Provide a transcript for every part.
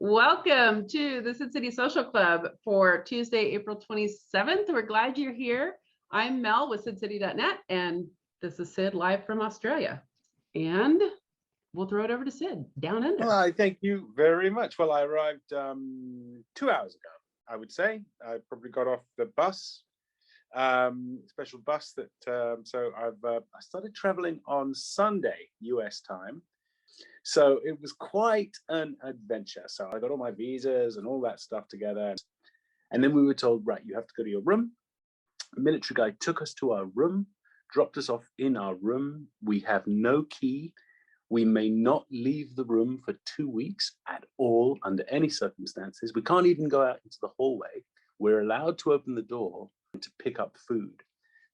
Welcome to the Sid City Social Club for Tuesday, April 27th. We're glad you're here. I'm Mel with SidCity.net, and this is Sid live from Australia. And we'll throw it over to Sid down under. Well, thank you very much. Well, I arrived 2 hours ago, I would say. I probably got off the bus, special bus that, so I started traveling on Sunday, US time. So it was quite an adventure. So I got all my visas and all that stuff together. And then we were told, right, you have to go to your room. A military guy took us to our room, dropped us off in our room. We have no key. We may not leave the room for 2 weeks at all under any circumstances. We can't even go out into the hallway. We're allowed to open the door to pick up food.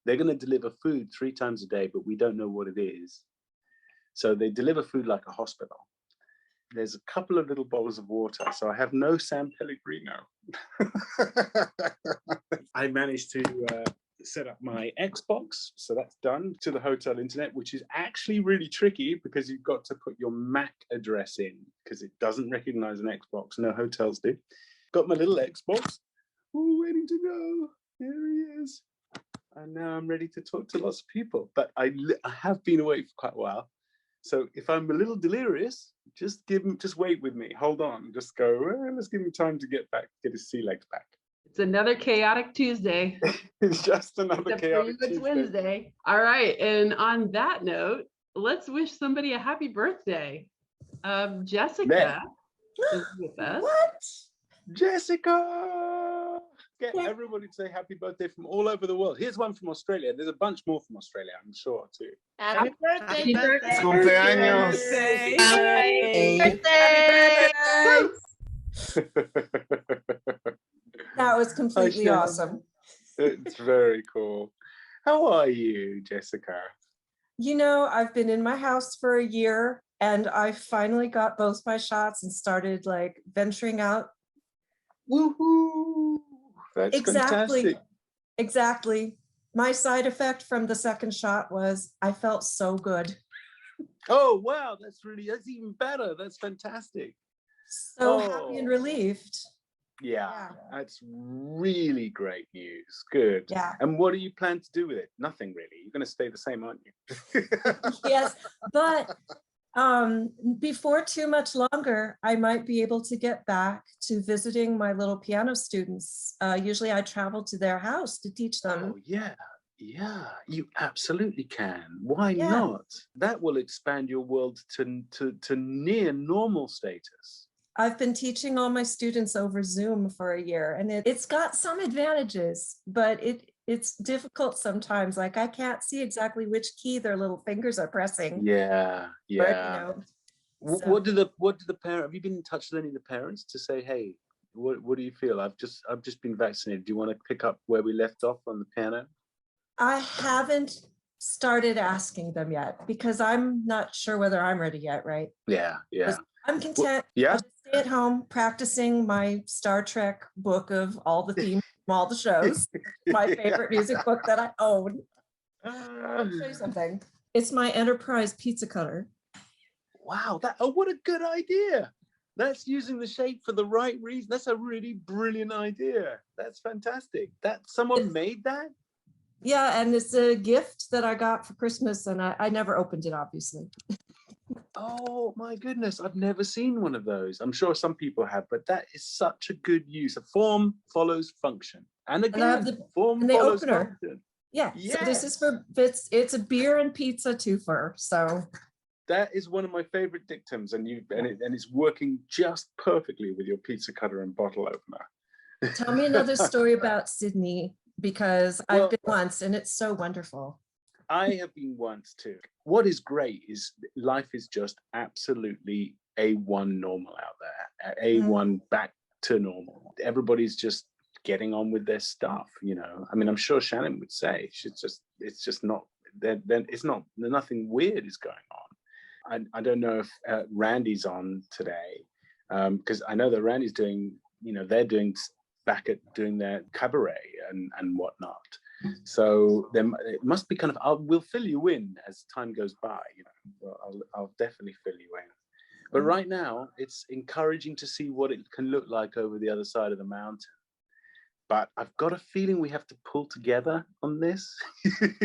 They're going to deliver food 3 times a day, but we don't know what it is. So they deliver food like a hospital. There's a couple of little bowls of water. So I have no San Pellegrino. I managed to set up my Xbox. So that's done to the hotel internet, which is actually really tricky because you've got to put your MAC address in because it doesn't recognize an Xbox. No hotels do. Got my little Xbox. Ooh, waiting to go. There he is. And now I'm ready to talk to lots of people. But I have been away for quite a while. So if I'm a little delirious, just wait with me. Hold on. Just go, well, let's give him time to get his sea legs back. It's another chaotic Tuesday. It's just another chaotic Tuesday. It's Wednesday. All right. And on that note, let's wish somebody a happy birthday. Jessica is with us. What? Jessica! Get everybody to say happy birthday from all over the world. Here's one from Australia. There's a bunch more from Australia, I'm sure, too. Happy birthday! Happy birthday! Cumpleaños! That was completely awesome. It's very cool. How are you, Jessica? You know, I've been in my house for a year and I finally got both my shots and started like venturing out. Woohoo! That's fantastic. Exactly. My side effect from the second shot was I felt so good. Oh, wow. That's even better. That's fantastic. So happy and relieved. Yeah, that's really great news. Good. Yeah. And what do you plan to do with it? Nothing really. You're going to stay the same, aren't you? Yes, but before too much longer, I might be able to get back to visiting my little piano students. Usually I travel to their house to teach them. Oh, yeah. Yeah, you absolutely can. Why not? That will expand your world to near normal status. I've been teaching all my students over Zoom for a year, and it's got some advantages, but it's difficult sometimes. Like I can't see exactly which key their little fingers are pressing. Yeah. But, you know, what do the parent? Have you been in touch with any of the parents to say, hey, what do you feel? I've just been vaccinated. Do you want to pick up where we left off on the piano? I haven't started asking them yet because I'm not sure whether I'm ready yet. Right? Yeah. I'm content. I'll just stay at home practicing my Star Trek book of all the themes from all the shows. My favorite music book that I own. I'll show you something. It's my Enterprise pizza cutter. Wow, what a good idea. That's using the shape for the right reason. That's a really brilliant idea. That's fantastic. Someone made that? Yeah, and it's a gift that I got for Christmas, and I never opened it, obviously. Oh my goodness, I've never seen one of those. I'm sure some people have, but that is such a good use. A form follows function. And again, form follows function. Yeah, yes. So this is it's a beer and pizza twofer. So that is one of my favorite dictums, and it's working just perfectly with your pizza cutter and bottle opener. Tell me another story about Sydney, because I've been once and it's so wonderful. I have been once too. What is great is life is just absolutely A1 normal out there, A1 back to normal. Everybody's just getting on with their stuff, you know. I mean, I'm sure Shannon would say it's just not, then it's not, nothing weird is going on. I don't know if Randy's on today, because I know that Randy's doing, you know, they're doing their cabaret and whatnot. So it must be kind of, we'll fill you in as time goes by, you know. I'll definitely fill you in. But right now, it's encouraging to see what it can look like over the other side of the mountain. But I've got a feeling we have to pull together on this.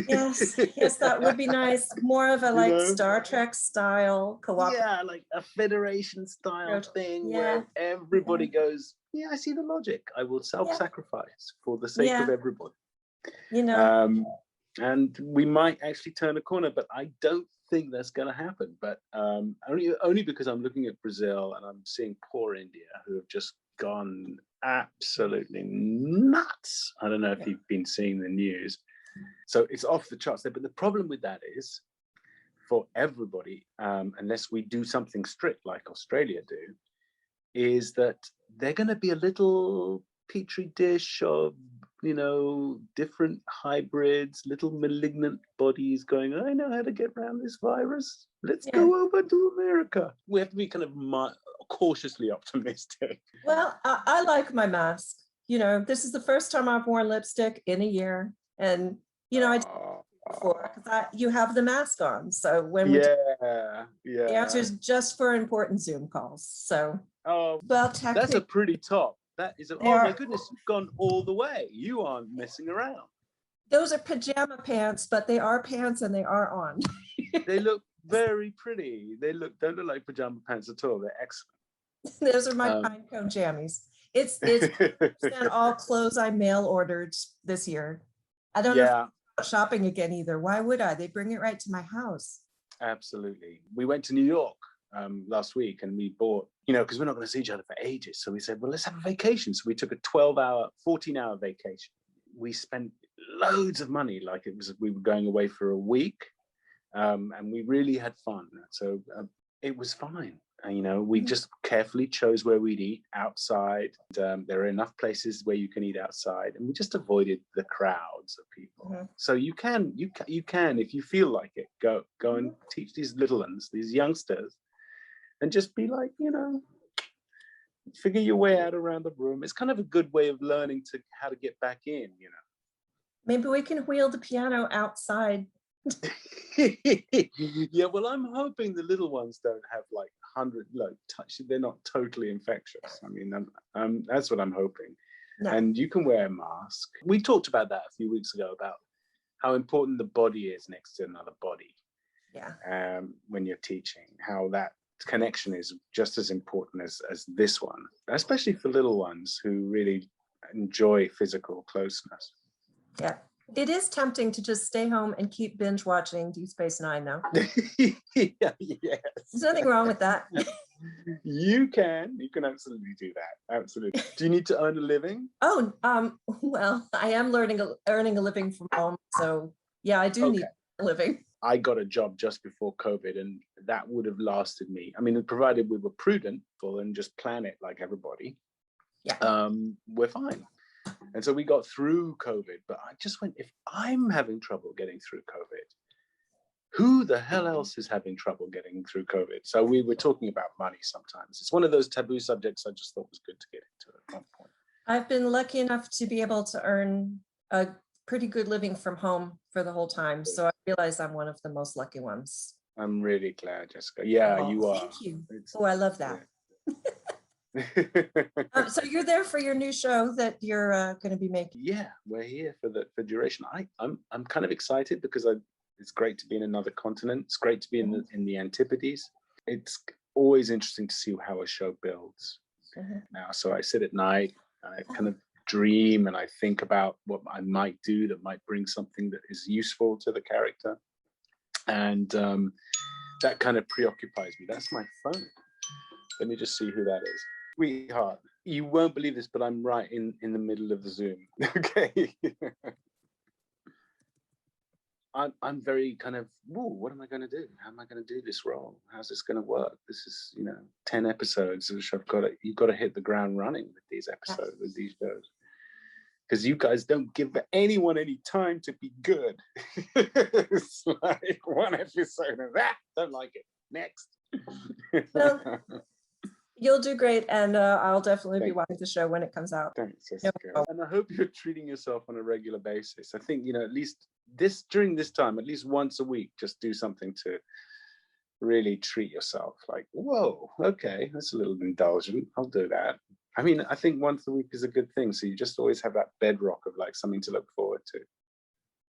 Yes, yes, that would be nice. More of a like Star Trek style cooperative. Yeah, like a Federation style thing where everybody goes, yeah, I see the logic. I will self-sacrifice for the sake of everybody. You know. And we might actually turn a corner, but I don't think that's going to happen. But only because I'm looking at Brazil and I'm seeing poor India, who have just gone absolutely nuts. I don't know if you've been seeing the news. So it's off the charts there. But the problem with that is, for everybody, unless we do something strict like Australia do, is that they're going to be a little petri dish of, different hybrids, little malignant bodies going, I know how to get around this virus. Let's go over to America. We have to be kind of cautiously optimistic. Well, I like my mask. This is the first time I've worn lipstick in a year. And, I did before because you have the mask on. So when the answer is just for important Zoom calls. So, well, that's a pretty top. That is, my goodness, you've gone all the way. You aren't messing around. Those are pajama pants, but they are pants and they are on. They look very pretty. They don't look like pajama pants at all. They're excellent. Those are my pine cone jammies. It's all clothes I mail ordered this year. I don't know if I'm shopping again either. Why would I? They bring it right to my house. Absolutely. We went to New York last week and we bought, because we're not going to see each other for ages. So we said, well, let's have a vacation. So we took a 14-hour vacation. We spent loads of money, like we were going away for a week, and we really had fun. So it was fine. We just carefully chose where we'd eat outside. There are enough places where you can eat outside, and we just avoided the crowds of people. So you can, if you feel like it, go and teach these little ones, these youngsters, and just be like, figure your way out around the room. It's kind of a good way of learning how to get back in. Maybe we can wheel the piano outside. Yeah, well, I'm hoping the little ones don't have like 100 touch. They're not totally infectious. I mean, that's what I'm hoping. No. And you can wear a mask. We talked about that a few weeks ago about how important the body is next to another body. Yeah. When you're teaching, how that connection is just as important as this one, especially for little ones who really enjoy physical closeness. Yeah. It is tempting to just stay home and keep binge watching Deep Space Nine, though. Yes. There's nothing wrong with that. You can absolutely do that. Absolutely. Do you need to earn a living? Oh, well, I am earning a living from home. So yeah, I do need a living. I got a job just before COVID, and that would have lasted me. I mean, provided we were prudent and just plan it like everybody. Yeah. We're fine. And so we got through COVID, but I just went, if I'm having trouble getting through COVID, who the hell else is having trouble getting through COVID? So we were talking about money sometimes. It's one of those taboo subjects I just thought was good to get into at one point. I've been lucky enough to be able to earn a pretty good living from home for the whole time. So I realize I'm one of the most lucky ones. I'm really glad, Jessica. Yeah, you are. Thank you. I love that. Yeah. So you're there for your new show that you're going to be making. Yeah, we're here for duration. I'm kind of excited because it's great to be in another continent. It's great to be in the Antipodes. It's always interesting to see how a show builds. Now, so I sit at night, I kind of dream, and I think about what I might do that might bring something that is useful to the character, and that kind of preoccupies me. That's my phone. Let me just see who that is. Sweetheart, you won't believe this, but I'm right in the middle of the Zoom. Okay. I'm very kind of, what am I going to do? How am I going to do this role? How's this going to work? This is, 10 episodes, which you've got to hit the ground running with these episodes, with these shows. Because you guys don't give anyone any time to be good. It's like one episode of that, don't like it. Next. Well, you'll do great, and I'll definitely be watching the show when it comes out. Thanks, Jessica. And I hope you're treating yourself on a regular basis. I think, at least during this time, at least once a week, just do something to really treat yourself. Like, whoa, okay, that's a little indulgent. I'll do that. I mean, I think once a week is a good thing. So you just always have that bedrock of like something to look forward to.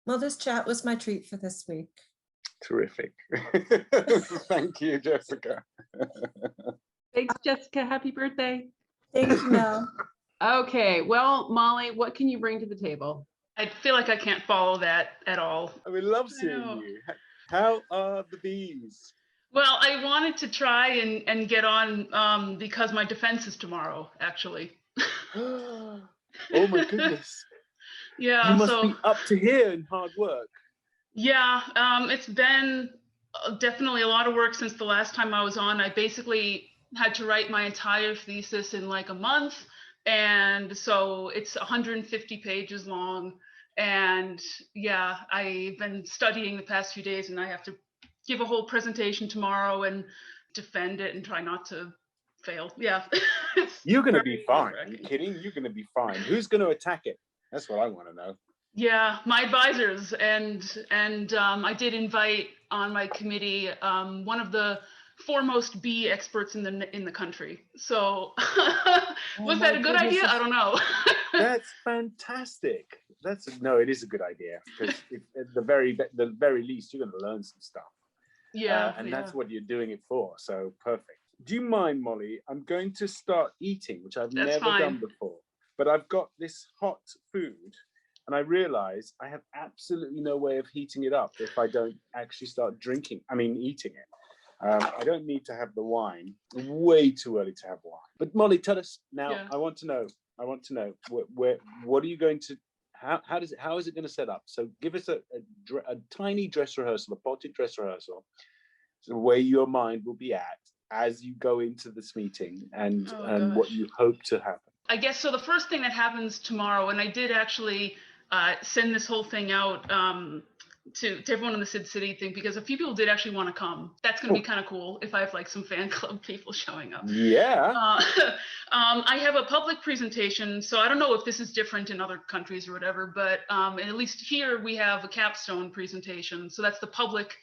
Well, this chat was my treat for this week. Terrific. Thank you, Jessica. Thanks, Jessica. Happy birthday. Thank you, Mel. Okay, well, Molly, what can you bring to the table? I feel like I can't follow that at all. We love seeing you. How are the bees? Well, I wanted to try and get on because my defense is tomorrow, actually. Oh my goodness. Yeah, you must be up to here in hard work. Yeah, it's been definitely a lot of work since the last time I was on. I basically had to write my entire thesis in like a month. And so it's 150 pages long. And yeah, I've been studying the past few days, and I have to give a whole presentation tomorrow and defend it and try not to fail. Yeah. You're going to be fine. Are you kidding? You're going to be fine. Who's going to attack it? That's what I want to know. Yeah, my advisors, and I did invite on my committee one of the foremost bee experts in the country. So was that a good idea? I don't know. That's fantastic. It is a good idea, because at the very least you're going to learn some stuff. Yeah, and that's what you're doing it for. So perfect. Do you mind, Molly? I'm going to start eating, which I've never done before. But I've got this hot food, and I realize I have absolutely no way of heating it up if I don't actually start eating it. I don't need to have the wine. Way too early to have wine. But Molly, tell us now. Yeah. I want to know what are you going to? How is it going to set up? So give us a tiny dress rehearsal, a potted dress rehearsal, so where your mind will be at as you go into this meeting, and what you hope to happen. I guess so. The first thing that happens tomorrow, and I did actually send this whole thing out to everyone in the Sid City thing, because a few people did actually want to come. That's going to be kind of cool if I have like some fan club people showing up. Yeah. I have a public presentation, so I don't know if this is different in other countries or whatever, but at least here we have a capstone presentation. So that's the public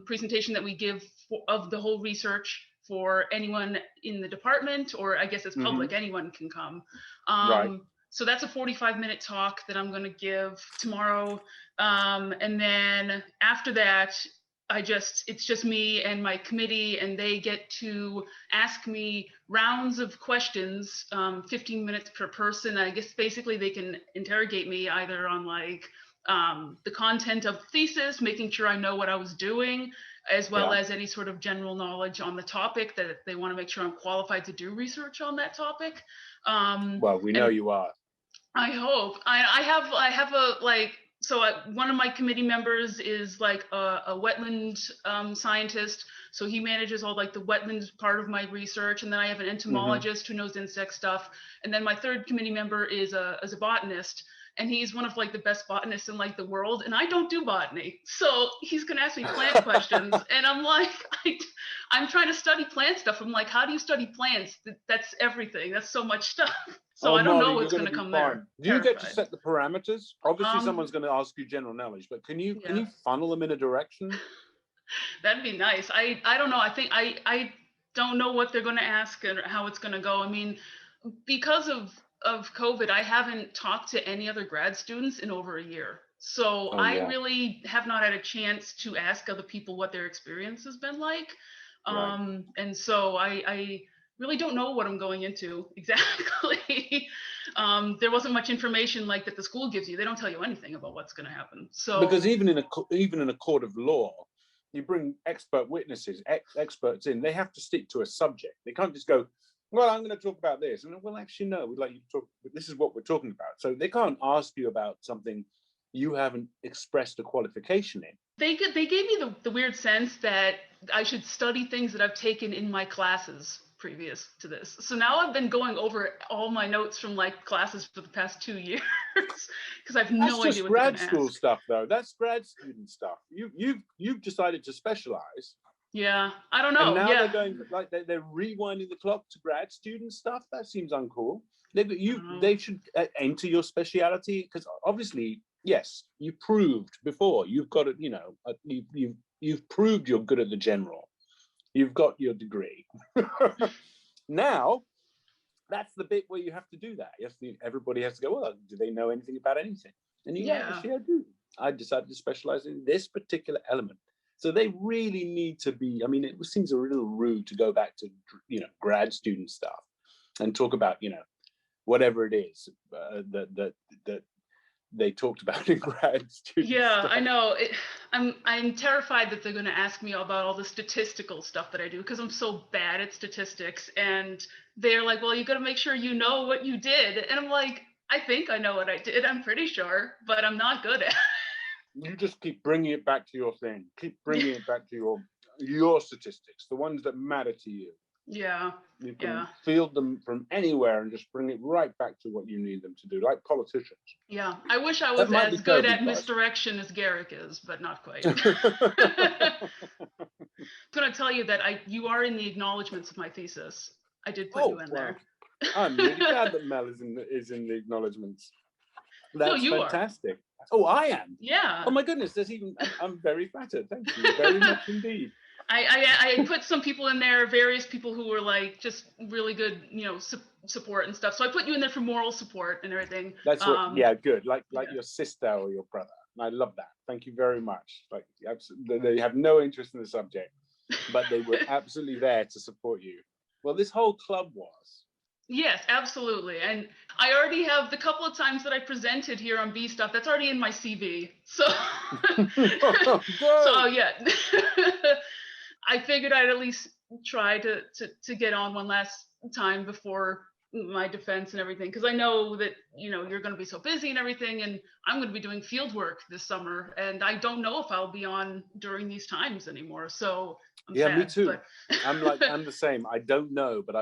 presentation that we give of the whole research for anyone in the department, or I guess it's public, anyone can come. Right. So that's a 45-minute talk that I'm going to give tomorrow. And then after that, it's just me and my committee, and they get to ask me rounds of questions, 15 minutes per person. I guess basically they can interrogate me either on like the content of the thesis, making sure I know what I was doing, as well as any sort of general knowledge on the topic that they want to make sure I'm qualified to do research on that topic. Well, we know you are. I hope. I have a like, so one of my committee members is like a wetland scientist. So he manages all like the wetlands part of my research. And then I have an entomologist who knows insect stuff. And then my third committee member is a botanist. And he's one of like the best botanists in like the world. And I don't do botany. So he's going to ask me plant questions. And I'm like, I'm trying to study plant stuff. I'm like, how do you study plants? That's everything. That's so much stuff. So I don't know what's going to come there. Do you get to set the parameters? Obviously, someone's going to ask you general knowledge, but can you funnel them in a direction? That'd be nice. I don't know. I think I don't know what they're going to ask and how it's going to go. I mean, because of COVID, I haven't talked to any other grad students in over a year. So I really have not had a chance to ask other people what their experience has been like. And so I really don't know what I'm going into exactly. There wasn't much information like that the school gives you. They don't tell you anything about what's going to happen. So because even in a court of law, you bring expert witnesses, experts in. They have to stick to a subject. They can't just go, well, I'm going to talk about this. And well, actually, no, we'd like you to talk. This is what we're talking about. So they can't ask you about something you haven't expressed a qualification in. They gave me the weird sense that I should study things that I've taken in my classes previous to this. So now I've been going over all my notes from like classes for the past 2 years because I've no idea what they're going to ask. That's grad school stuff, though. That's grad student stuff. You've decided to specialize. Yeah, I don't know. And now they're going like they're rewinding the clock to grad student stuff. That seems uncool. They should enter your speciality, because obviously, yes, you proved before you've got it. You know, you've You've proved you're good at the general. You've got your degree. Now, that's the bit where you have to do that. Everybody has to go, well, do they know anything about anything? And you go, actually, I do. I decided to specialize in this particular element. So they really need to be, I mean, it seems a little rude to go back to, grad student stuff and talk about, whatever it is that they talked about in grad student stuff. I know. I'm terrified that they're going to ask me about all the statistical stuff that I do because I'm so bad at statistics. And they're like, well, you got to make sure you know what you did. And I'm like, I think I know what I did. I'm pretty sure, but I'm not good at it. You just keep bringing it back to your thing. Keep bringing it back to your statistics, the ones that matter to you. Yeah. You can field them from anywhere and just bring it right back to what you need them to do, like politicians. Yeah, I wish I was as good at misdirection as Garrick is, but not quite. I'm going to tell you that you are in the acknowledgements of my thesis. I did put you in there. I'm really glad that Mel is in the acknowledgements. That's fantastic. Are. Oh, I am? Yeah. Oh my goodness, I'm very flattered. Thank you very much indeed. I put some people in there, various people who were like just really good, support and stuff. So I put you in there for moral support and everything. That's what, good. Like your sister or your brother. And I love that. Thank you very much. Like, absolutely, they have no interest in the subject, but they were absolutely there to support you. Well, this whole club was. Yes, absolutely. And I already have the couple of times that I presented here on B Stuff, that's already in my CV. So, so yeah. I figured I'd at least try to get on one last time before my defense and everything, because I know that you're going to be so busy and everything, and I'm going to be doing field work this summer, and I don't know if I'll be on during these times anymore. So I'm sad, me too. But... I'm the same. I don't know, but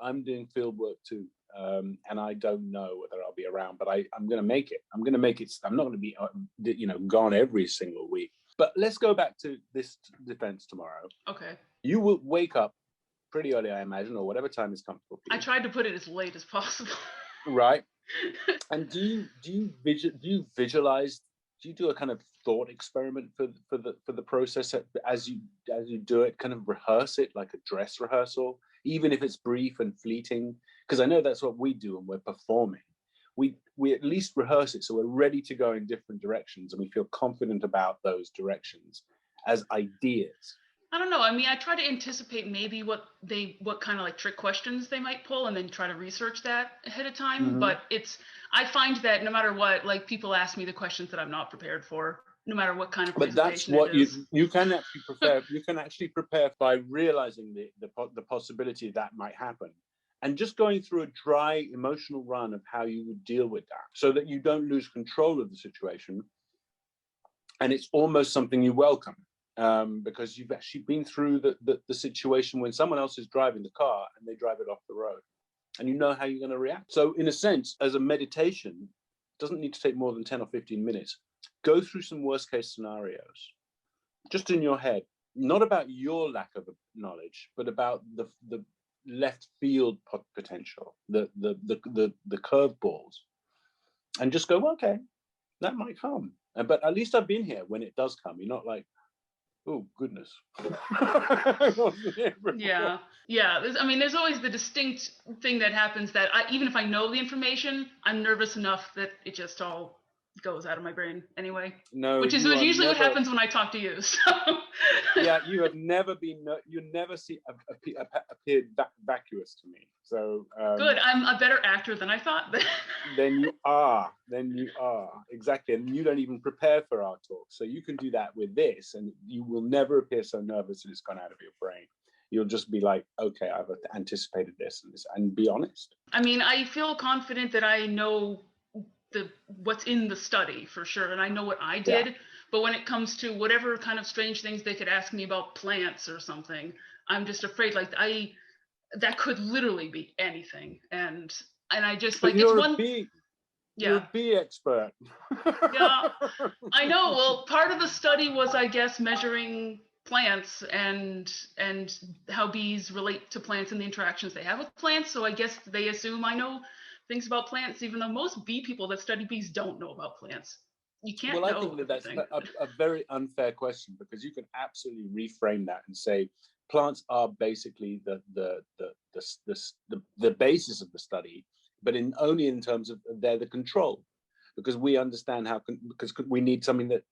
I'm doing field work too, and I don't know whether I'll be around, but I'm going to make it. I'm going to make it. I'm not going to be gone every single week. But let's go back to this defense tomorrow. Okay. You will wake up pretty early, I imagine, or whatever time is comfortable for you. I tried to put it as late as possible. Right. And do you visualize? Do you do a kind of thought experiment for the process as you do it? Kind of rehearse it like a dress rehearsal, even if it's brief and fleeting. Because I know that's what we do when we're performing. We at least rehearse it so we're ready to go in different directions and we feel confident about those directions as ideas. I don't know. I mean, I try to anticipate maybe what kind of like trick questions they might pull and then try to research that ahead of time. Mm-hmm. But I find that no matter what, like people ask me the questions that I'm not prepared for, no matter what kind of presentation. But that's what you can actually prepare. You can actually prepare by realizing the possibility that might happen. And just going through a dry emotional run of how you would deal with that so that you don't lose control of the situation. And it's almost something you welcome because you've actually been through the situation when someone else is driving the car and they drive it off the road and you know how you're going to react. So in a sense, as a meditation, it doesn't need to take more than 10 or 15 minutes. Go through some worst case scenarios, just in your head, not about your lack of knowledge, but about the left field potential, the curveballs, and just go, well, okay, that might come, but at least I've been here when it does come. You're not like, oh goodness. Yeah. There's always the distinct thing that happens that even if I know the information, I'm nervous enough that it just all goes out of my brain anyway. No, which is usually what happens when I talk to you. So. Yeah, you have never been. You never appeared vacuous to me. So good. I'm a better actor than I thought. Then you are exactly, and you don't even prepare for our talk, so you can do that with this, and you will never appear so nervous that it's gone out of your brain. You'll just be like, okay, I've anticipated this and be honest. I mean, I feel confident that I know what's in the study for sure, and I know what I did. Yeah. But when it comes to whatever kind of strange things they could ask me about plants or something, I'm just afraid that could literally be anything. And I just like you're it's one. You're a bee expert. Yeah, I know. Well, part of the study was, I guess, measuring plants and how bees relate to plants and the interactions they have with plants. So I guess they assume I know things about plants, even though most bee people that study bees don't know about plants. you can't Well, I know think that that's everything. a very unfair question, because you can absolutely reframe that and say plants are basically the basis of the study, but only in terms of they're the control, because we understand because we need something that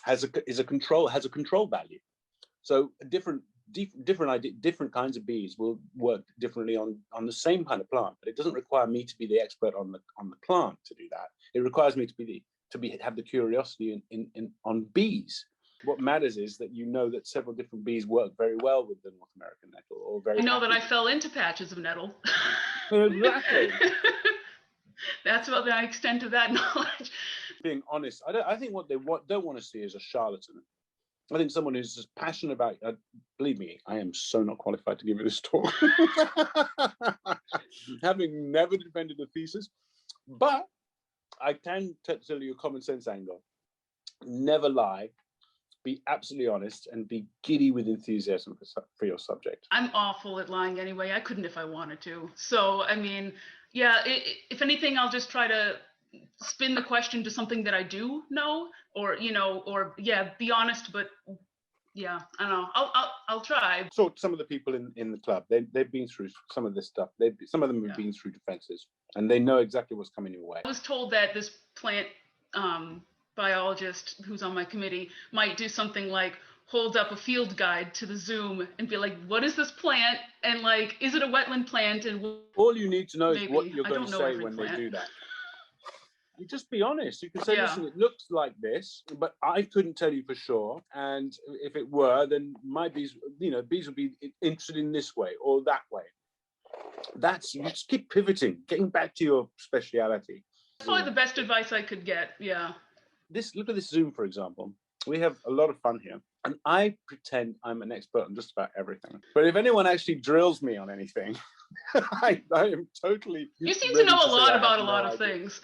has a control value. So different kinds of bees will work differently on the same kind of plant, but it doesn't require me to be the expert on the plant to do that. It requires me to have the curiosity on bees. What matters is that you know that several different bees work very well with the North American nettle, or very. I know that I fell into patches of nettle. Exactly. That's about the extent of that knowledge. Being honest, I think what they don't want to see is a charlatan. I think someone who's just passionate about. Believe me, I am so not qualified to give you this talk, having never defended a thesis, but I can tell you a common sense angle. Never lie. Be absolutely honest and be giddy with enthusiasm for your subject. I'm awful at lying anyway. I couldn't if I wanted to. So, I mean, yeah, if anything, I'll just try to spin the question to something that I do know, or, be honest, but yeah, I don't know. I'll try. So some of the people in the club, they've been through some of this stuff. Some of them have been through defenses, and they know exactly what's coming your way. I was told that this plant biologist who's on my committee might do something like hold up a field guide to the Zoom and be like, what is this plant? And like, is it a wetland plant? And all you need to know is what you're I going to don't know say every when plant. they do that. You just be honest. You can say, Yeah. listen, it looks like this, but I couldn't tell you for sure. And if it were, then my bees, bees would be interested in this way or that way. You just keep pivoting, getting back to your speciality. That's probably the best advice I could get. Yeah. Look at this Zoom, for example. We have a lot of fun here, and I pretend I'm an expert on just about everything. But if anyone actually drills me on anything, I am totally. You seem to know a lot about a lot of things.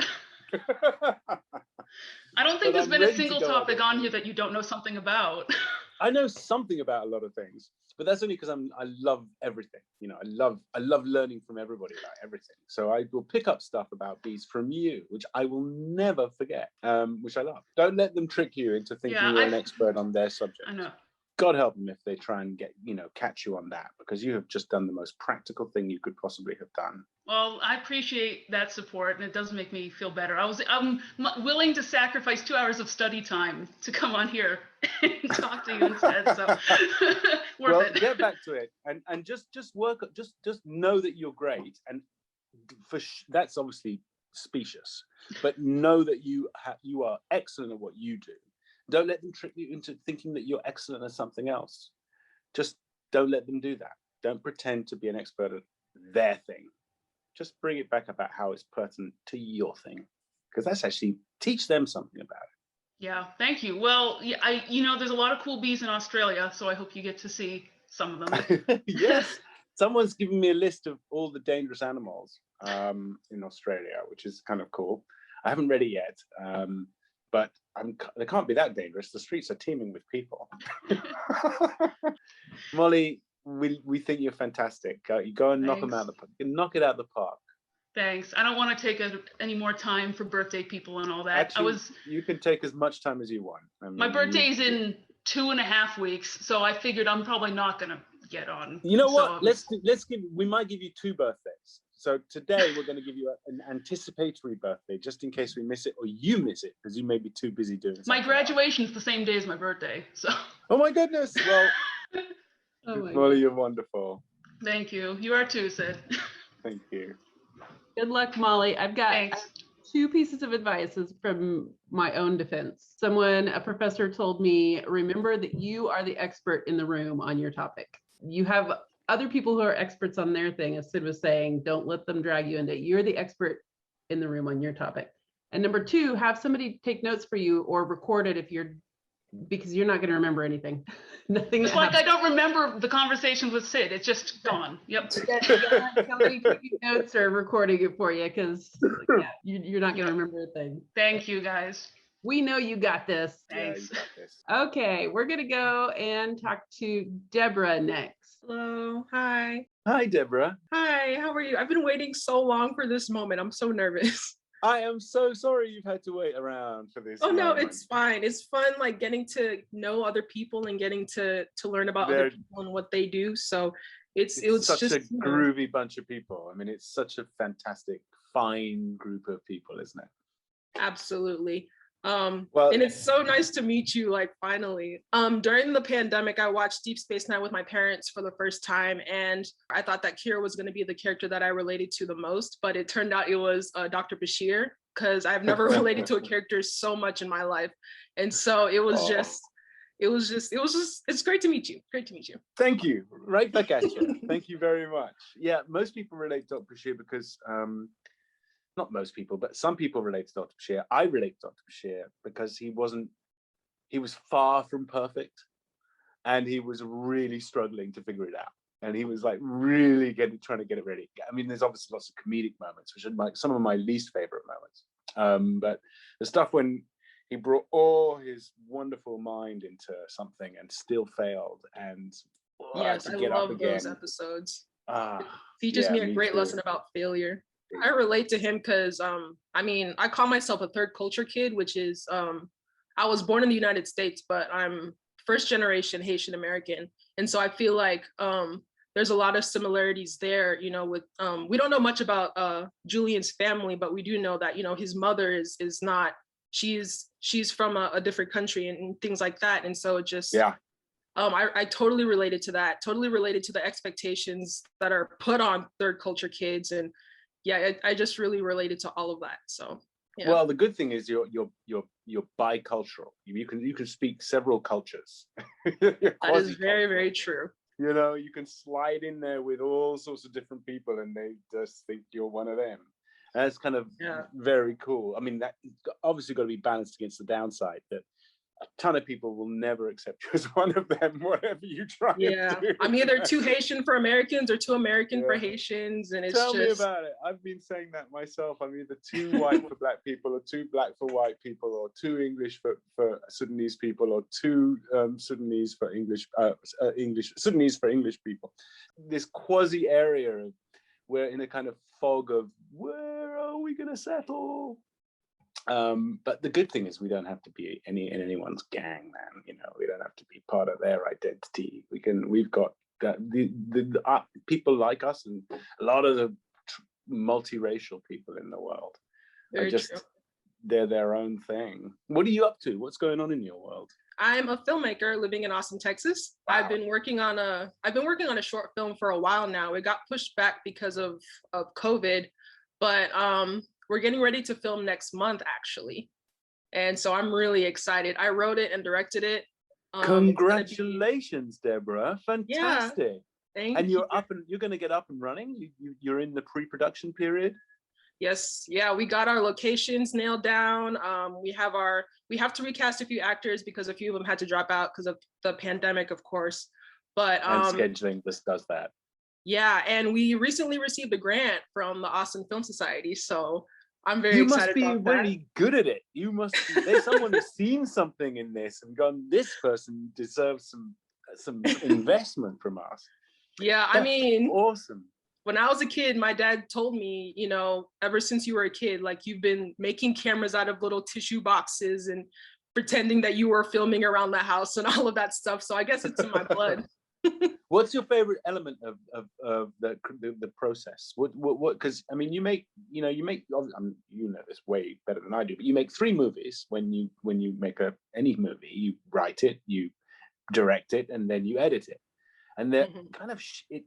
I don't think there's been a single topic on here that you don't know something about. I know something about a lot of things, but that's only because I love everything. I love learning from everybody about everything. So I will pick up stuff about bees from you, which I will never forget, which I love. Don't let them trick you into thinking you're an expert on their subject. I know. God help them if they try and catch you on that, because you have just done the most practical thing you could possibly have done. Well, I appreciate that support, and it does make me feel better. I'm willing to sacrifice 2 hours of study time to come on here and talk to you instead. So well, get back to it, and just work. Just know that you're great, and that's obviously specious, but know that you are excellent at what you do. Don't let them trick you into thinking that you're excellent at something else. Just don't let them do that. Don't pretend to be an expert at their thing. Just bring it back about how it's pertinent to your thing, because that's actually teach them something about it. Yeah, thank you. Well, yeah, there's a lot of cool bees in Australia, so I hope you get to see some of them. Yes, someone's given me a list of all the dangerous animals in Australia, which is kind of cool. I haven't read it yet, but they can't be that dangerous. The streets are teeming with people. Molly, we think you're fantastic. You go and knock it out of the park. Thanks. I don't want to take any more time for birthday people and all that. Actually, you can take as much time as you want. My birthday's in 2.5 weeks, so I figured I'm probably not going to get on. You know what? We might give you 2 birthdays. So today we're going to give you an anticipatory birthday, just in case we miss it or you miss it, because you may be too busy doing something. My graduation's the same day as my birthday, so. Oh my goodness! Well, Molly, you're wonderful. Thank you. You are too, Sid. Thank you. Good luck, Molly. I've got 2 pieces of advice from my own defense. A professor told me, remember that you are the expert in the room on your topic. You have other people who are experts on their thing, as Sid was saying. Don't let them drag you into it. You're the expert in the room on your topic. And number 2, have somebody take notes for you or record it because you're not going to remember anything. Nothing. It's like I don't remember the conversations with Sid. It's just gone. Yep. Somebody taking notes or recording it for you, because you're not going to remember a thing. Thank you, guys. We know you got this. Thanks. Yeah, you got this. Okay, we're going to go and talk to Deborah next. Hello. Hi. Hi, Deborah. Hi. How are you? I've been waiting so long for this moment. I'm so nervous. I am so sorry you've had to wait around for this. Oh no, moment. it's fine. It's fun, like getting to know other people and getting to learn about other people and what they do. So it was such just a groovy bunch of people. I mean, it's such a fantastic, fine group of people, isn't it? Absolutely. Well, and it's so nice to meet you, like finally. During the pandemic, I watched Deep Space Nine with my parents for the first time, and I thought that Kira was going to be the character that I related to the most, but it turned out it was Dr. Bashir, because I've never related to a character so much in my life, and so it was it's great to meet you. Great to meet you. Thank you. Right back at you. Thank you very much. Yeah, most people relate to Dr. Bashir because not most people, but some people relate to Dr. Bashir. I relate to Dr. Bashir because he was far from perfect, and he was really struggling to figure it out. And he was like really trying to get it ready. I mean, there's obviously lots of comedic moments, which are like some of my least favorite moments. But the stuff when he brought all his wonderful mind into something and still failed, and yes, I love those episodes. Teaches me a great lesson about failure. I relate to him because I mean, I call myself a third culture kid, which is I was born in the United States, but I'm first generation Haitian American, and so I feel like there's a lot of similarities there. You know, with we don't know much about Julian's family, but we do know that, you know, his mother is not, she's from a different country and things like that, and so it just I totally related to that. Totally related to the expectations that are put on third culture kids, and yeah, I just really related to all of that. So yeah. Well, the good thing is you're bicultural. You can speak several cultures. That is very, very true. You know, you can slide in there with all sorts of different people, and they just think you're one of them. And that's kind of very cool. I mean, that obviously got to be balanced against the downside that a ton of people will never accept you as one of them, whatever you try to do. I'm either too Haitian for Americans or too American for Haitians, and it's Tell me about it. I've been saying that myself. I'm either too white for black people, or too black for white people, or too English for Sudanese people, or too Sudanese for English Sudanese for English people. This quasi area of we're in a kind of fog of where are we going to settle? But the good thing is we don't have to be in anyone's gang, man. You know, we don't have to be part of their identity. We've got the people like us, and a lot of the multiracial people in the world are just they're their own thing. What are you up to? What's going on in your world? I'm a filmmaker living in Austin, Texas. Wow. I've been working on a short film for a while now. It got pushed back because of COVID, but we're getting ready to film next month, actually. And so I'm really excited. I wrote it and directed it. Congratulations, Deborah. Fantastic. Yeah, thank and you. you're going to get up and running? You're in the pre-production period? Yes. Yeah, we got our locations nailed down. We have to recast a few actors because a few of them had to drop out because of the pandemic, of course. But and scheduling just does that. Yeah, and we recently received a grant from the Austin Film Society, so I'm very excited about that. You must be really good at it. You must be, there's someone who's seen something in this and gone, this person deserves some investment from us. Yeah, That's I mean, awesome. When I was a kid, my dad told me, you know, ever since you were a kid, like you've been making cameras out of little tissue boxes and pretending that you were filming around the house and all of that stuff. So I guess it's in my blood. What's your favorite element of the process? What because I mean you know this way better than I do, but you make 3 movies. When you make any movie, you write it, you direct it, and then you edit it. And they're kind of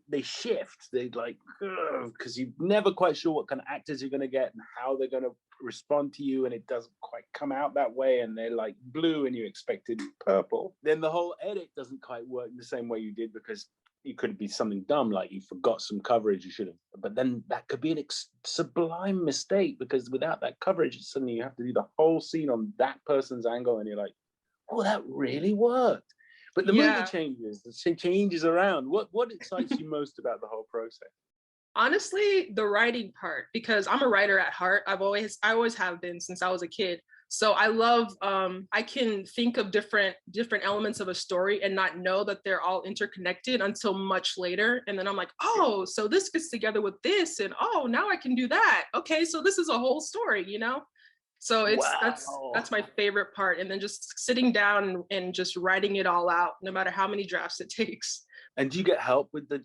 they shift. They like because you're never quite sure what kind of actors you're going to get and how they're going to respond to you, and it doesn't quite come out that way. And they're like blue, and you expected purple. Then the whole edit doesn't quite work the same way you did because it could be something dumb like you forgot some coverage you should have. But then that could be an sublime mistake because without that coverage, suddenly you have to do the whole scene on that person's angle, and you're like, oh, that really worked. But the movie changes around. What excites you most about the whole process? Honestly, the writing part, because I'm a writer at heart. I always have been since I was a kid. So I love, I can think of different elements of a story and not know that they're all interconnected until much later. And then I'm like, oh, so this fits together with this. And oh, now I can do that. Okay, so this is a whole story, you know? So it's that's my favorite part. And then just sitting down and just writing it all out, no matter how many drafts it takes. And do you get help with the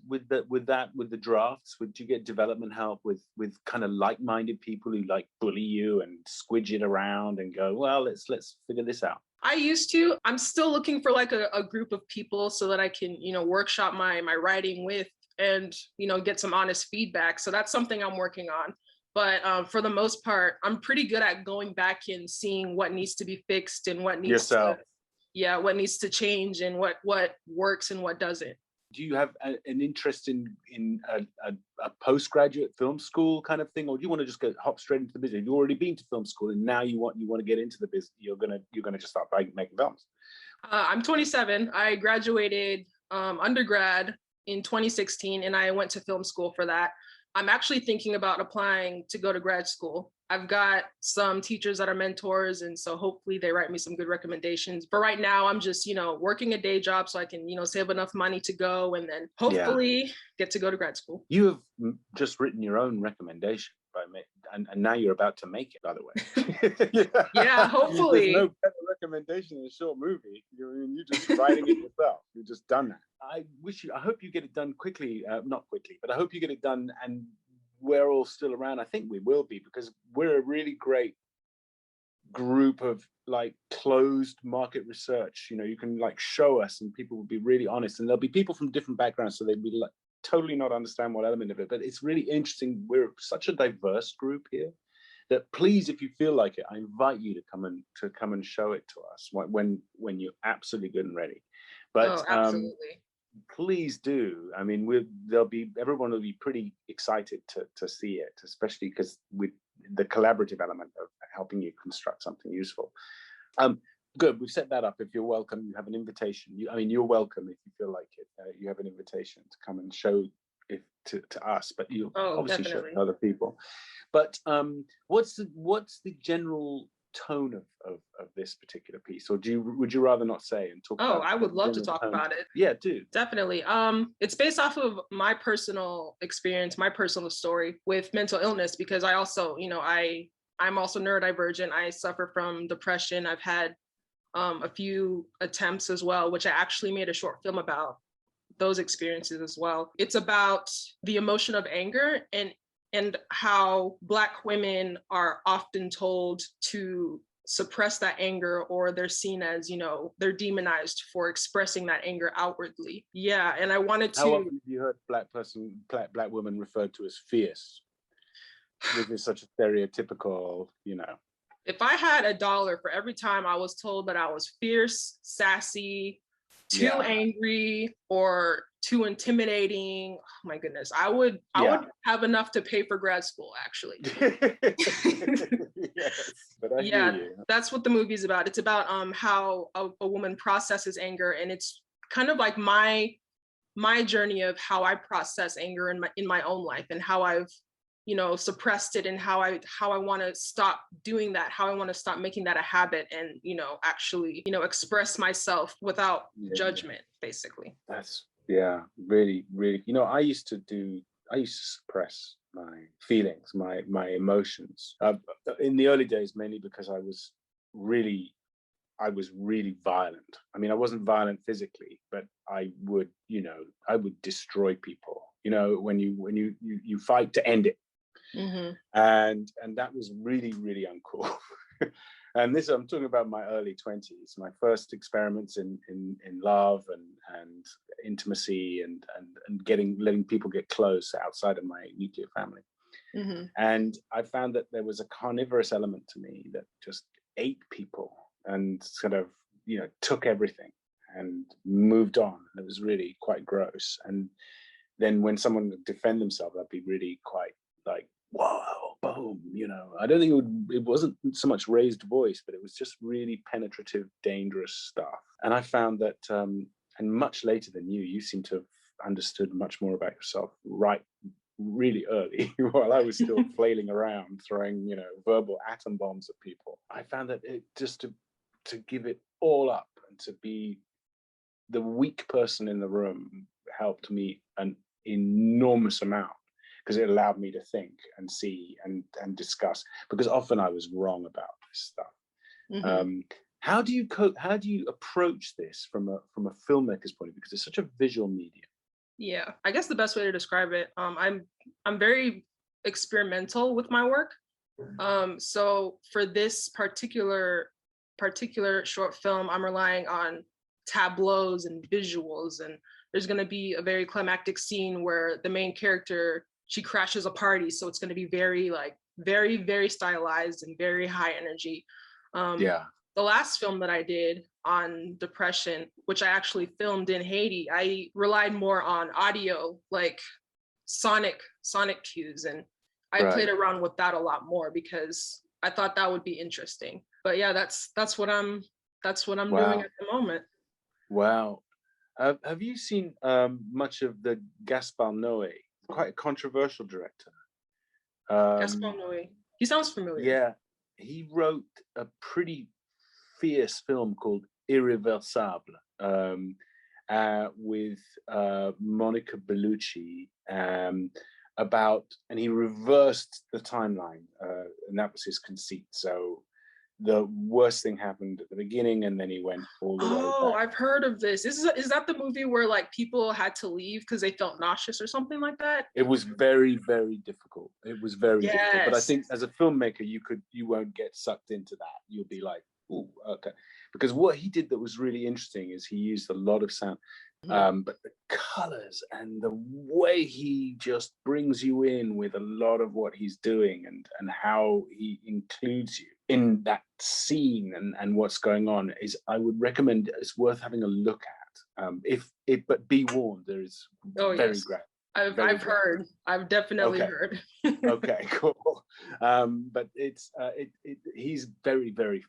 drafts? Do you get development help with kind of like-minded people who like bully you and squidge it around and go, well, let's figure this out? I used to. I'm still looking for like a group of people so that I can, you know, workshop my writing with and, you know, get some honest feedback. So that's something I'm working on. But for the most part, I'm pretty good at going back and seeing what needs to be fixed and what needs what needs to change and what works and what doesn't. Do you have an interest in a postgraduate film school kind of thing, or do you want to just hop straight into the business? You've already been to film school, and now you want to get into the business. You're gonna just start making films. I'm 27. I graduated undergrad in 2016, and I went to film school for that. I'm actually thinking about applying to go to grad school. I've got some teachers that are mentors, and so hopefully they write me some good recommendations. But right now I'm just, you know, working a day job so I can, you know, save enough money to go and then hopefully get to go to grad school. You have just written your own recommendation by me, and now you're about to make it, by the way. Yeah, hopefully. There's no better recommendation in a short movie. You're just writing it yourself. You've just done that. I hope you get it done quickly, not quickly, but I hope you get it done and we're all still around. I think we will be, because we're a really great group of like closed market research. You know, you can like show us and people will be really honest, and there'll be people from different backgrounds, so they'd be like totally not understand what element of it, but it's really interesting. We're such a diverse group here that please, if you feel like it, I invite you to come and show it to us when you're absolutely good and ready. But absolutely. Please do. I mean, everyone will be pretty excited to see it, especially because with the collaborative element of helping you construct something useful. Good, we've set that up. If you're welcome, you have an invitation. You're welcome if you feel like it. You have an invitation to come and show it to us, but you obviously definitely. show it to other people. But what's the general tone of this particular piece, or would you rather not say and talk about it? I would love to talk about it. Yeah, do. Definitely. It's based off of my personal experience, my personal story with mental illness, because I also, you know, I'm also neurodivergent. I suffer from depression. I've had a few attempts as well, which I actually made a short film about those experiences as well. It's about the emotion of anger and how Black women are often told to suppress that anger, or they're seen as, you know, they're demonized for expressing that anger outwardly. Yeah, and I wanted to. How often have you heard black women referred to as fierce? This is such a stereotypical, you know. If I had $1 for every time I was told that I was fierce, sassy, too angry, or too intimidating, oh my goodness, I would have enough to pay for grad school, actually. Yes, but I hear you. That's what the movie's about. It's about how a woman processes anger, and it's kind of like my journey of how I process anger in my own life, and how I've, you know, suppressed it, and how I want to stop doing that, how I want to stop making that a habit, and, you know, actually, you know, express myself without judgment, basically. That's really, really, you know, I used to suppress my feelings, my emotions in the early days, mainly because I was really violent. I mean, I wasn't violent physically, but I would destroy people, you know, when you fight to end it. Mm-hmm. And that was really, really uncool. And this, I'm talking about my early 20s, my first experiments in love and intimacy and letting people get close outside of my nuclear family. Mm-hmm. And I found that there was a carnivorous element to me that just ate people and sort of, you know, took everything and moved on. It was really quite gross. And then when someone would defend themselves, I'd be really quite like, whoa, boom, you know. I don't think it wasn't so much raised voice, but it was just really penetrative, dangerous stuff. And I found that, and much later than you seem to have understood much more about yourself right really early, while I was still flailing around, throwing, verbal atom bombs at people. I found that it just to give it all up and to be the weak person in the room helped me an enormous amount, because it allowed me to think and see and discuss, because often I was wrong about this stuff. Mm-hmm. How do you approach this from a filmmaker's point of view, because it's such a visual medium? Yeah, I guess the best way to describe it, I'm very experimental with my work. So for this particular short film, I'm relying on tableaus and visuals, and there's going to be a very climactic scene where the main character, she crashes a party, so it's going to be very very stylized and very high energy. The last film that I did on depression, which I actually filmed in Haiti, I relied more on audio, like sonic cues, and I played around with that a lot more because I thought that would be interesting. But yeah, that's what I'm doing at the moment. Wow. Have you seen much of the Gaspar Noé? Quite a controversial director. Gaspar Noé. He sounds familiar. Yeah, he wrote a pretty fierce film called Irreversible with Monica Bellucci, and he reversed the timeline, and that was his conceit. So the worst thing happened at the beginning, and then he went all the way back. Oh, I've heard of this. Is that the movie where like people had to leave because they felt nauseous or something like that? It was very, very difficult. It was very difficult. But I think as a filmmaker, you won't get sucked into that. You'll be like, ooh, okay. Because what he did that was really interesting is he used a lot of sound, but the colors and the way he just brings you in with a lot of what he's doing, and how he includes you in that scene and what's going on, is, I would recommend, it's worth having a look at. But be warned, there is very great. I've heard. I've definitely heard. Okay, cool. But it's he's very, very,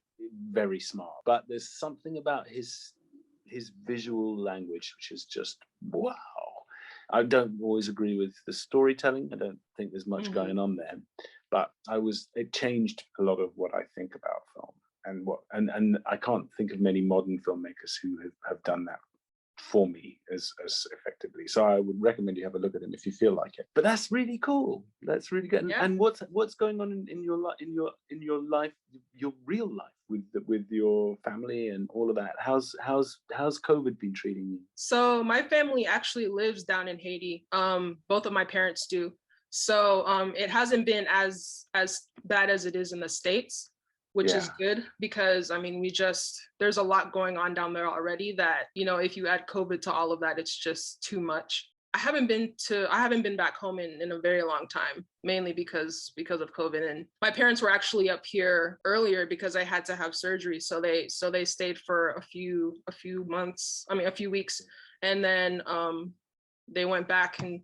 very smart. But there's something about his visual language which is just wow. I don't always agree with the storytelling. I don't think there's much going on there. But it changed a lot of what I think about film, and I can't think of many modern filmmakers who have done that for me as effectively. So I would recommend you have a look at him if you feel like it. But that's really cool. That's really good. Yeah. And what's going on in your life, your real life with your family and all of that? How's COVID been treating you? So my family actually lives down in Haiti. Both of my parents do. So it hasn't been as bad as it is in the States, which is good, because I mean, there's a lot going on down there already that, if you add COVID to all of that, it's just too much. I haven't been back home in a very long time, mainly because of COVID. And my parents were actually up here earlier because I had to have surgery. So they stayed for a few weeks, and then they went back, and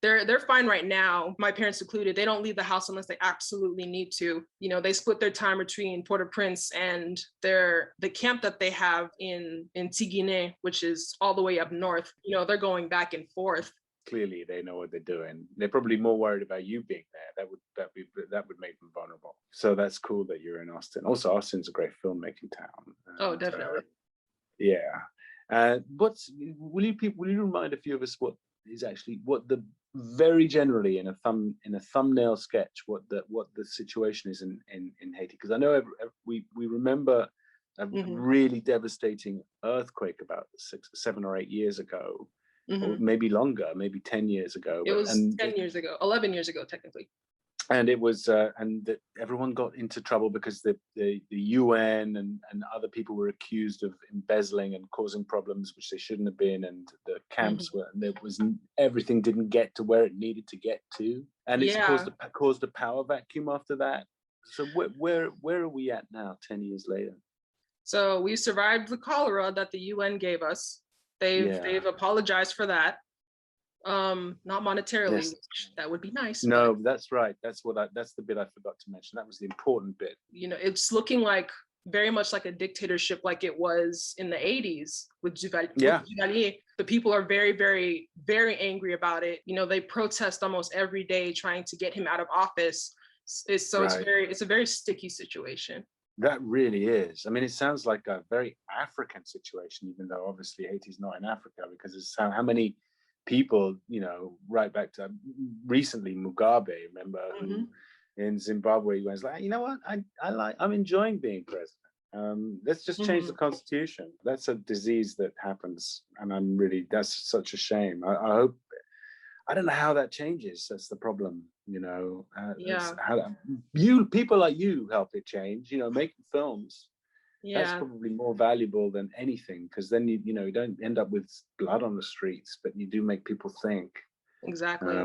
they're fine right now. My parents included. They don't leave the house unless they absolutely need to. They split their time between Port-au-Prince and the camp that they have in Tiguiné, which is all the way up north. They're going back and forth. Clearly, they know what they're doing. They're probably more worried about you being there. That would make them vulnerable. So that's cool that you're in Austin. Also, Austin's a great filmmaking town. Oh, definitely. Will you remind a few of us what the very generally in a thumbnail sketch what the situation is in Haiti? Because I know we remember a really devastating earthquake about 7 or 8 years ago, or maybe longer, maybe 10 years ago. It was 10 years ago, 11 years ago, technically. And it was, and that everyone got into trouble because the UN and other people were accused of embezzling and causing problems which they shouldn't have been, and the camps everything didn't get to where it needed to get to, and it's caused a power vacuum after that. So where are we at now, 10 years later? So we survived the cholera that the UN gave us. They've apologized for that. Not monetarily, which that would be nice. No, that's right. That's the bit I forgot to mention. That was the important bit. It's looking like very much like a dictatorship like it was in the 80s with Yeah. Duvalier. The people are very, very, very angry about it. You know, they protest almost every day trying to get him out of office. It's a very sticky situation. That really is. I mean, it sounds like a very African situation, even though obviously Haiti's not in Africa, because it's how many people, you know, right back to recently Mugabe, remember, who in Zimbabwe was like, you know what, I'm enjoying being president. Let's just change the constitution. That's a disease that happens, and that's such a shame. I hope, I don't know how that changes. That's the problem, you know. People like you help it change. You know, making films. Yeah, that's probably more valuable than anything, because then you don't end up with blood on the streets, but you do make people think. Exactly.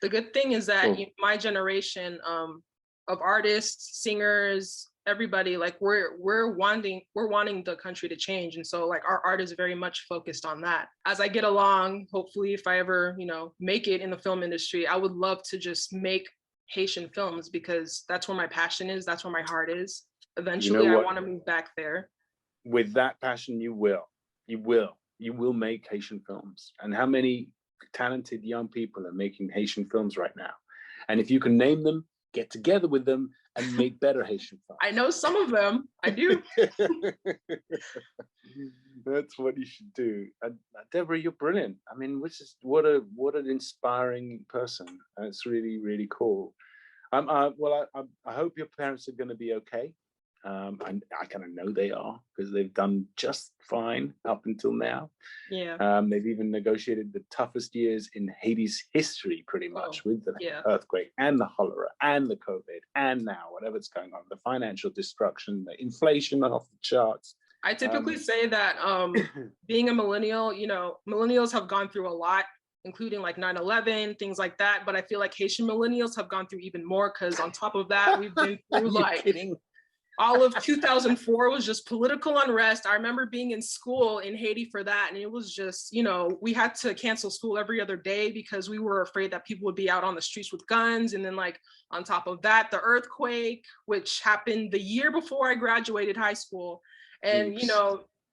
The good thing is that my generation of artists, singers, everybody, like we're wanting the country to change, and so like our art is very much focused on that. As I get along, hopefully, if I ever make it in the film industry, I would love to just make Haitian films, because that's where my passion is, that's where my heart is. Eventually, I want to move back there. With that passion, you will make Haitian films. And how many talented young people are making Haitian films right now? And if you can name them, get together with them and make better Haitian films. I know some of them. I do. That's what you should do. And Deborah, you're brilliant. I mean, what an inspiring person. It's really, really cool. I hope your parents are going to be okay. And I kind of know they are, because they've done just fine up until now. Yeah. They've even negotiated the toughest years in Haiti's history, pretty much, with the earthquake and the cholera and the COVID and now whatever's going on, the financial destruction, the inflation off the charts. I typically say that being a millennial, millennials have gone through a lot, including like 9/11, things like that. But I feel like Haitian millennials have gone through even more, because on top of that, we've been through all of 2004 was just political unrest. I remember being in school in Haiti for that. And it was just, we had to cancel school every other day because we were afraid that people would be out on the streets with guns. And then like on top of that, the earthquake, which happened the year before I graduated high school. And, Haitian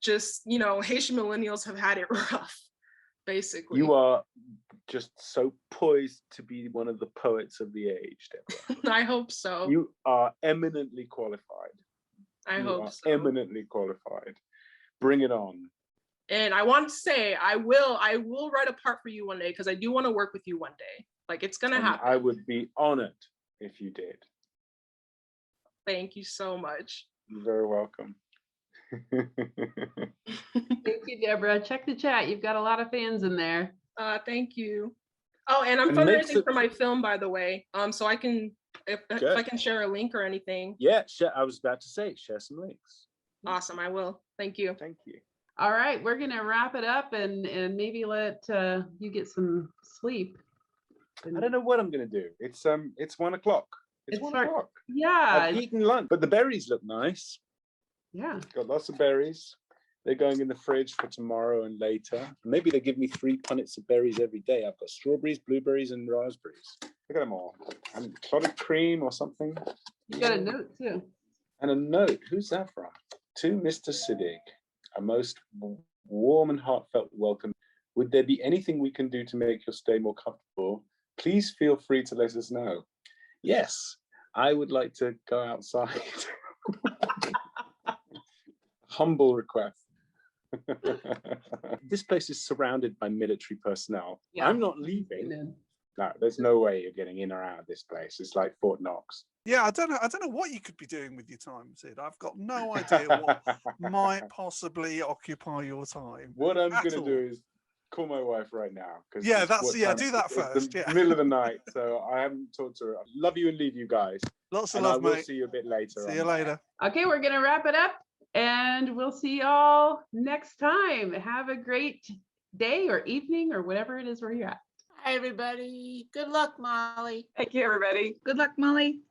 millennials have had it rough, basically. You are just so poised to be one of the poets of the age, Deborah. I hope so. You are eminently qualified. I hope so. Eminently qualified. Bring it on. And I want to say, I will write a part for you one day, because I do want to work with you one day. Like, it's gonna happen. I would be honored if you did. Thank you so much. You're very welcome. Thank you, Deborah. Check the chat. You've got a lot of fans in there. Thank you. Oh, and I'm fundraising for my film, by the way. So I can, if I can share a link or anything. Yeah, I was about to say, share some links. Awesome, I will. Thank you. Thank you. All right, we're gonna wrap it up and maybe let you get some sleep. I don't know what I'm gonna do. It's 1 o'clock. It's 1 o'clock. Yeah. I've eaten lunch, but the berries look nice. Yeah. Got lots of berries. They're going in the fridge for tomorrow and later. Maybe they give me 3 punnets of berries every day. I've got strawberries, blueberries, and raspberries. Look at them all. And clotted cream or something. You got a note too. And a note. Who's that from? To Mr. Siddig. A most warm and heartfelt welcome. Would there be anything we can do to make your stay more comfortable? Please feel free to let us know. Yes, I would like to go outside. Humble request. This place is surrounded by military personnel. Yeah. I'm not leaving. No, there's no way you're getting in or out of this place. It's like Fort Knox. Yeah, I don't know what you could be doing with your time, Sid. I've got no idea what might possibly occupy your time. What I'm going to do is call my wife right now. Yeah, do that first. It's the middle of the night, so I haven't talked to her. Love you and leave you guys. Lots of love, mate. I will see you a bit later. See you later. Okay, we're going to wrap it up, and we'll see y'all next time. Have a great day or evening or whatever it is where you're at. Hi, everybody. Good luck, Molly. Thank you, everybody. Good luck, Molly.